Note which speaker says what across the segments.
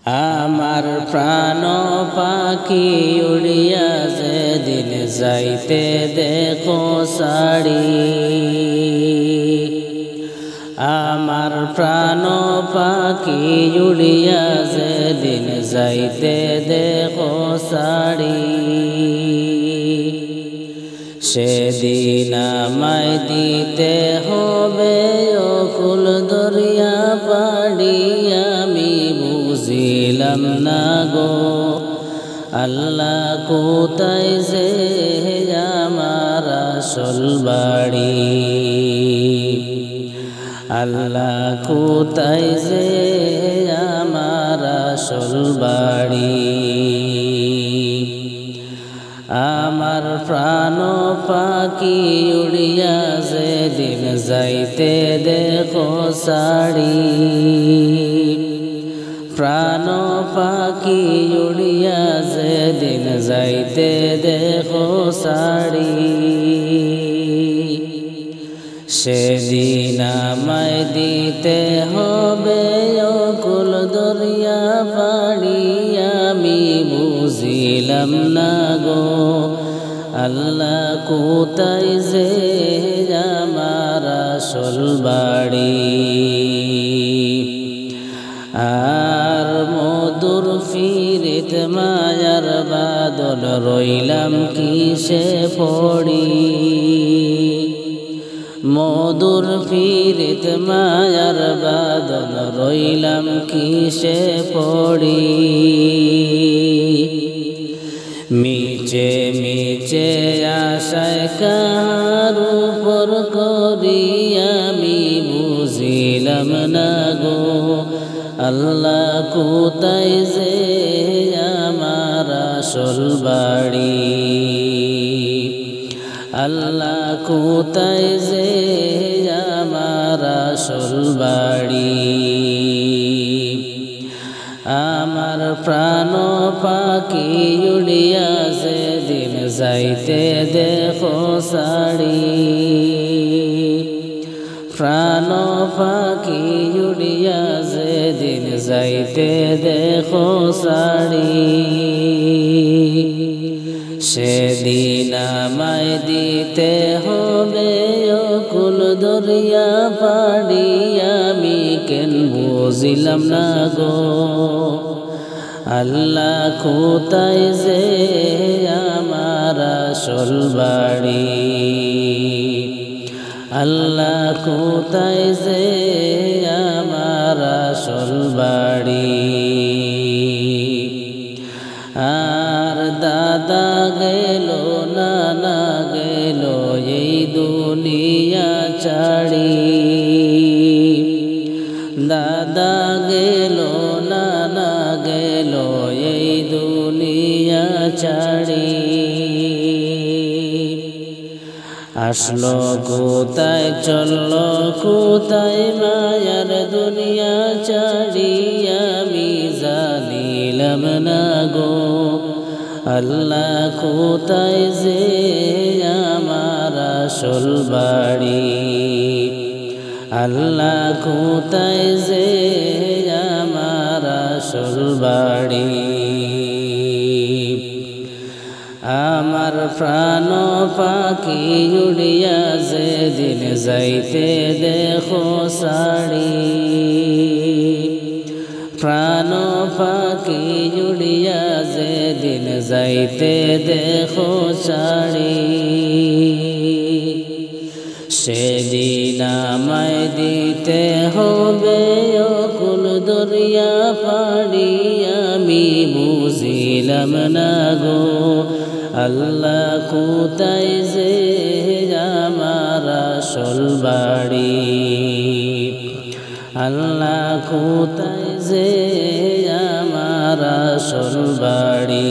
Speaker 1: আমার প্রাণ পাখি উড়িয়া যেদিন যাইতে দেখো সাড়ি। আমার প্রাণ পাখি উড়িয়া যেদিন যাইতে দেখো সাড়ি। সেদিন আমায় দিতে হবে অকুল দরিয়া পাড়ি। আমি বুঝিলাম না গো আল্লাহ কোথায় যে আমার আসল বাড়ি। আল্লাহ কোথায় যে আমার আসল বাড়ি। আমার প্রাণ পাখি উড়িয়া যেদিন যাইতে দেখো সাড়ি। প্রাণ পাখি উড়িয়া যেদিন যাইতে দেখো সাড়ি। সেদিন আমায় দিতে হবে অকুল দরিয়া পাড়ি। আমি বুঝিলাম না গো আল্লাহ কোথায় যে আমার আসল বাড়ি। আর মধুর ফিরিত মায়ার বাদল রইলাম কিসে পড়ি। মধুর ফিরিত মায়ার বাদল রইলাম কিসে পড়ি। মিছে মিছে আশায় কার উপর করি। আমি বুঝিলাম না গো আল্লাহ কোথায় যে আমার আসল বাড়ি। আল্লাহ কোথায় যে আমার আসল বাড়ি। আমার প্রাণ পাখি উড়িয়া যেদিন যাইতে দেখো সাড়ি। প্রাণ পাখি উড়িয়া যেদিন যাইতে দেখো সাড়ি। সেদিন আমায় দিতে হবে অকুল দরিয়া পাড়ি। আমি কেন বুঝিলাম না গো আল্লাহ কোথায় যে আমার আসল বাড়ি। আল্লাহ কোথায় যে আমার আসল বাড়ি। আর দাদা গেল নানা গেল এই দুনিয়া ছাড়ি। দাদা গেল নানা গেল এই দুনিয়া ছাড়ি। আসলো কোথায় চললো কোথায় মায়ার দুনিয়া ছাড়ি। আমি জানিলাম না গো আল্লাহ কোথায় যে আমার আসল বাড়ি। আল্লাহ কোথায় যে আমার আসল বাড়ি। আমার প্রাণ পাখি উড়িয়া যেদিন যাইতে দেখো সাড়ি। প্রাণ পাখি উড়িয়া যেদিন যাইতে দেখো সাড়ি। সেদিন আমায় দিতে হবে অকুল দরিয়া পাড়ি। আমি বুঝিলাম না গো আল্লাহ কোথায় যে আমার আসল বাড়ি। আল্লাহ কোথায় যে আমার আসল বাড়ি।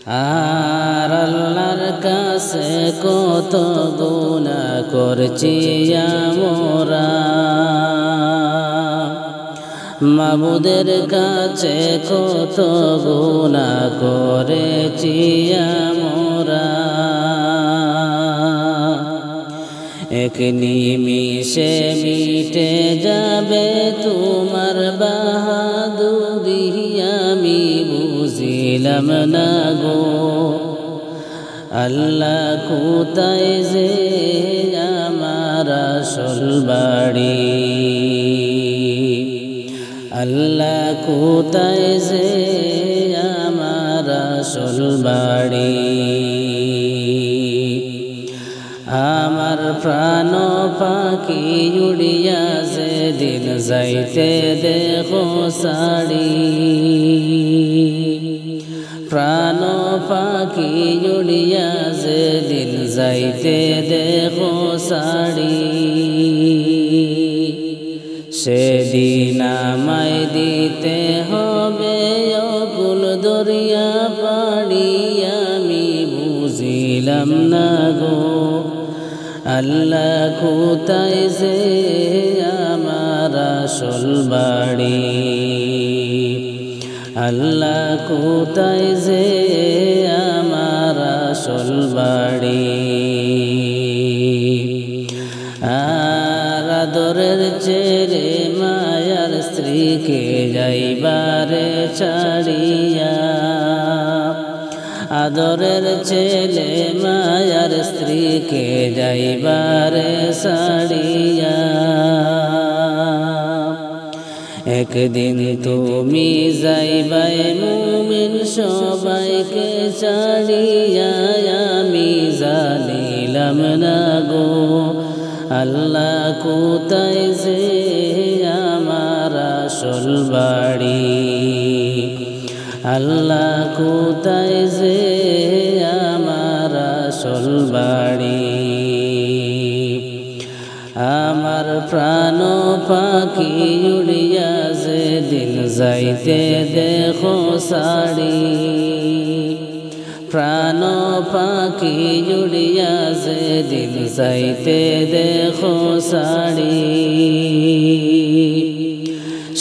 Speaker 1: আর আল্লাহর কাছে কত গুনাহ করছি আমরা। মাবুদের কাছে কত গুনাহ করেছি আমরা। এক নিমিষে মিটে যাবে তোমার বাহাদুরি আমি বুঝিলাম না গো আল্লাহ কোথায় যে আমার আসল বাড়ি আল্লাহ কোথায় যে আমার আসল বাড়ি আমার প্রাণ পাখি উড়িয়া যেদিন যাইতে দেখো সাড়ি প্রাণ পাখি উড়িয়া যেদিন যাইতে দেখো সাড়ি সেদিন আমায় দিতে হবে অকুল দরিয়া পাড়ি আমি বুঝিলাম না গো আল্লাহ কোথায় যে আমার আসল বাড়ি আল্লাহ কোথায় যে আমার আসল বাড়ি আর আদরের ছেড়ে মায়ার স্ত্রীকে যাইবারে ছাড়িয়া আদরের ছেলে মায়ার স্ত্রীকে যাইবারে ছাড়িয়া একদিন তুমি যাইবাই মুমিন সবাইকে ছাড়িয়া আমি জানিলাম না গো আল্লাহ কোথায় যে আমার আসল বাড়ি আল্লাহ কোথায় যে আমার আসল বাড়ি আমার প্রাণ পাখি উড়িয়া যেদিন যাইতে দেখো সাড়ি প্রাণ পাখি উড়িয়া যেদিন যাইতে দেখো সাড়ি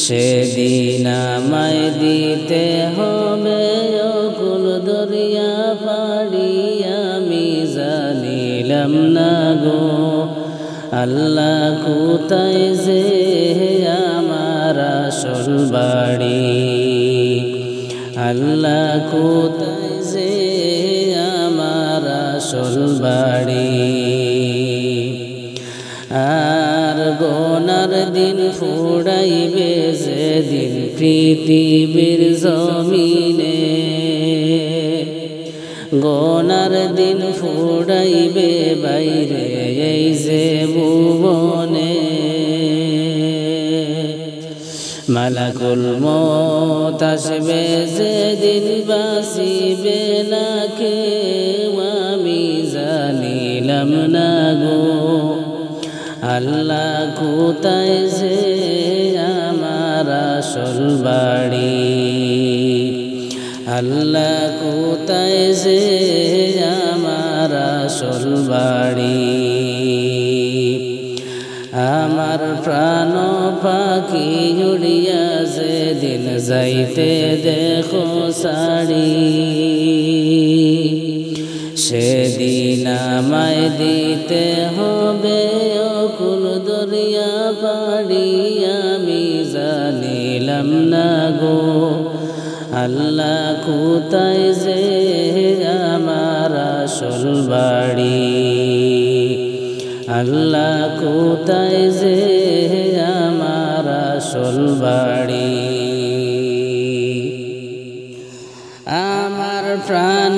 Speaker 1: সেদিন আমায় দিতে হবে অকুল দরিয়া পাড়ি আমি জানিলাম না গো আল্লাহ কোথায় যে আমার আসল বাড়ি আল্লাহ কোথায় যে আমার আসল বাড়ি আর গোনার দিন ফুড়াইবে যেদিন পৃথিবীর জমিনে গোনার দিন ফুড়াইবে বাইরে এই যে ভুবনে মালাকুল মউত আসবে যেদিন বাঁচিবে না কেউ আমি জানিলাম না গো আল্লাহ কোথায় যে আমার আসল বাড়ি আল্লাহ কোথায় যে আমার আসল বাড়ি আমার প্রাণ পাখি উড়িয়া যেদিন যাইতে দেখো সাড়ি সেদিন আমায় দিতে হবে অকুল দরিয়া পাড়ি আমি জানিলাম না গো আল্লাহ কোথায় যে আমার আসল বাড়ি আল্লাহ কোথায় যে আমার আসল বাড়ি আমার প্রাণ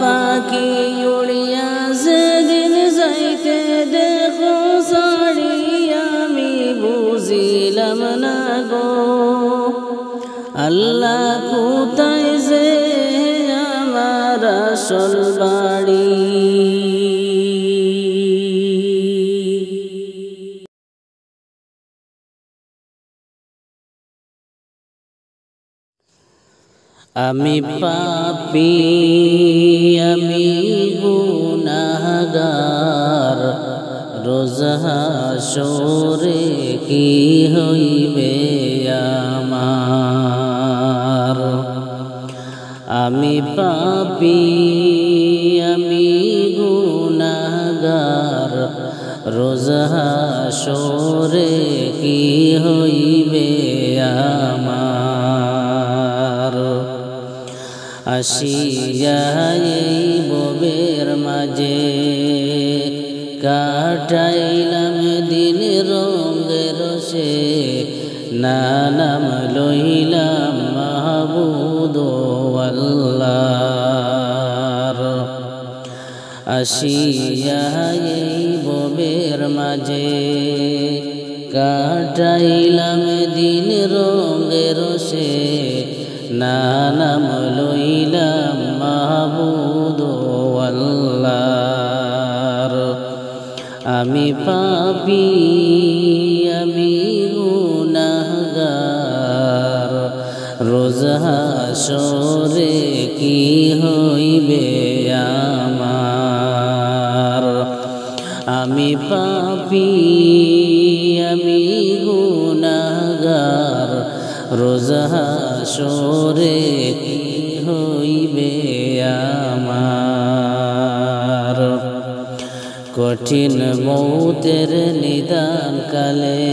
Speaker 1: পাখি উড়িয়া যেদিন যাইতে দেখো সাড়ি আমি বুঝিলাম না গো আল্লাহ কোথায় যে আমার আসল বাড়ি আমি পাপী আমি গুনাহগার রোজ হাসরে কি হইবে আমার আমি পাপী আমি গুনাহগার রোজ হাসরে কি হইবে আমার। আসিয়া এই ভবের মাঝে কাটাইলাম দিন রঙে রসে, না নাম লইলাম মাহবুদ আল্লাহর। আসিয়া এই ভবের মাঝে কাটাইলাম দিন রঙে রসে, না নাম লইলাম মাহবুদ আল্লাহর। আমি পাপী আমি গুনাহগার, রোজ হাসরে কি হইবে আমার। আমি পাপী আমি গুনাহগার, রোজ হাসরে কি হইবে আমার। কঠিন মৌতের নিদান কালে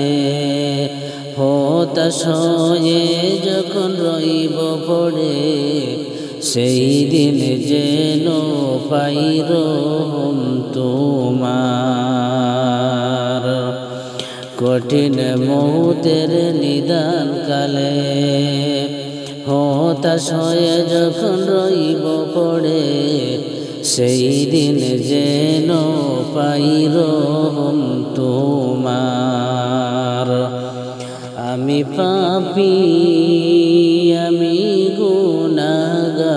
Speaker 1: হতাশ হয়ে যখন রইব পড়ে, সেই দিন যেন পাই রহম তোমার। কঠিন মৌতের নিদান কালে হতাশ হয়ে যখন রইব পড়ে, সেই দিন যেন পাই রহম তোমার। আমি পাপী আমি গুনাহগার,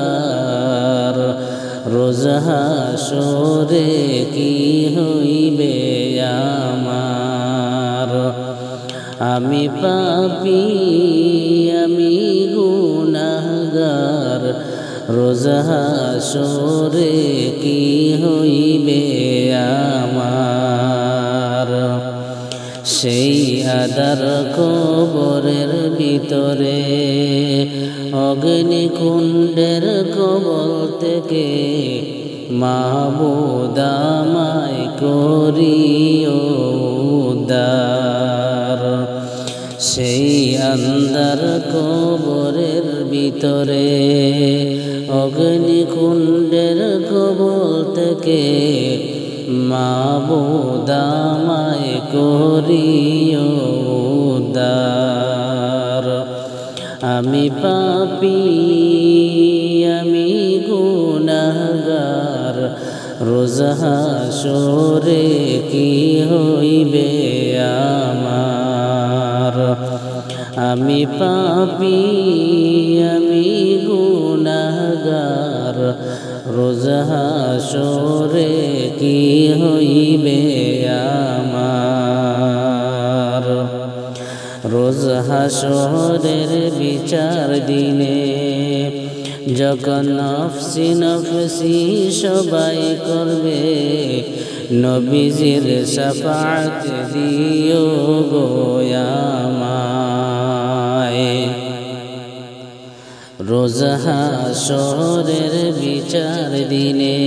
Speaker 1: রোজ হাসরে কি হইবে আমার। আমি পাপী আমি গুনাহগার, রোজ হাসরে কি হইবে আমার। সেই আদার কবরের ভিতরে অগ্নিকুণ্ডের কবল থেকে মাহবুদ আমায় করিও উদ্ধার। সেই আন্ধার কবরের ভিতরে অগ্নিকুণ্ডের কবল থেকে মাহবুদ আমায় করিও উদ্ধার। আমি পাপী আমি গুনাহগার, রোজ হাসরে কি হইবে আমার। আমি পাপী আমি গুনাহগার, রোজ হাসরে কি হইবে আমার। রোজ হাসরের বিচার দিনে যখন নফসি নফসি সবাই করবে, নবীজির শাফাআত দিও গো আমায়। রোজ হাসরের বিচার দিনে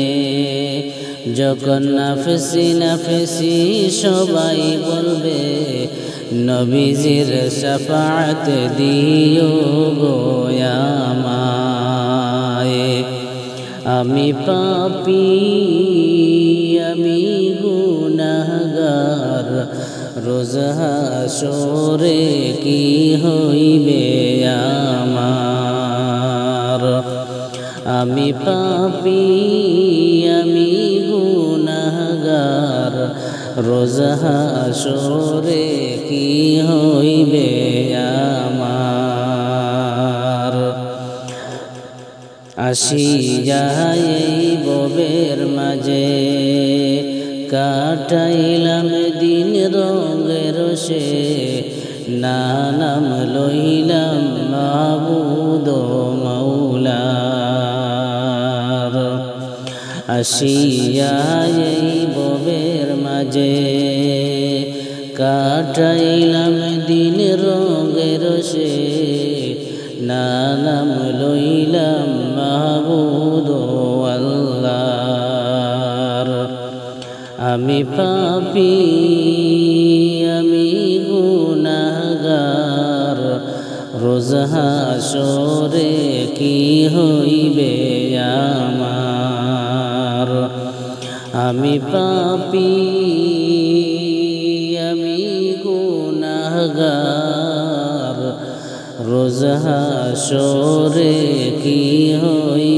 Speaker 1: যখন নফসি নফসি সবাই বলবে, নবীজির শাফাআত দিও গো আমায়। আমি পাপী আমি গুনাহগার, রোজ হাসরে কি হইবে আমার। আমি পাপী আমি গুনাহগার, রোজ হাসরে কি হইবে আমার। আসিয়া এই ভবের মাঝে কাটাইলাম দিন রঙে রসে, না নাম লইলাম মাহবুদ মাওলার। আসিয়া এই ভবের মাঝে কাটাইলাম দিন রঙে রসে, না নাম লইলাম মাহবুদ আল্লাহর। আমি পাপী আমি গুনাহগার রোজ হাসরে কি হইবে আমার আমি পাপী আমি গুনাহগার রোজ হাসরে কি হইবে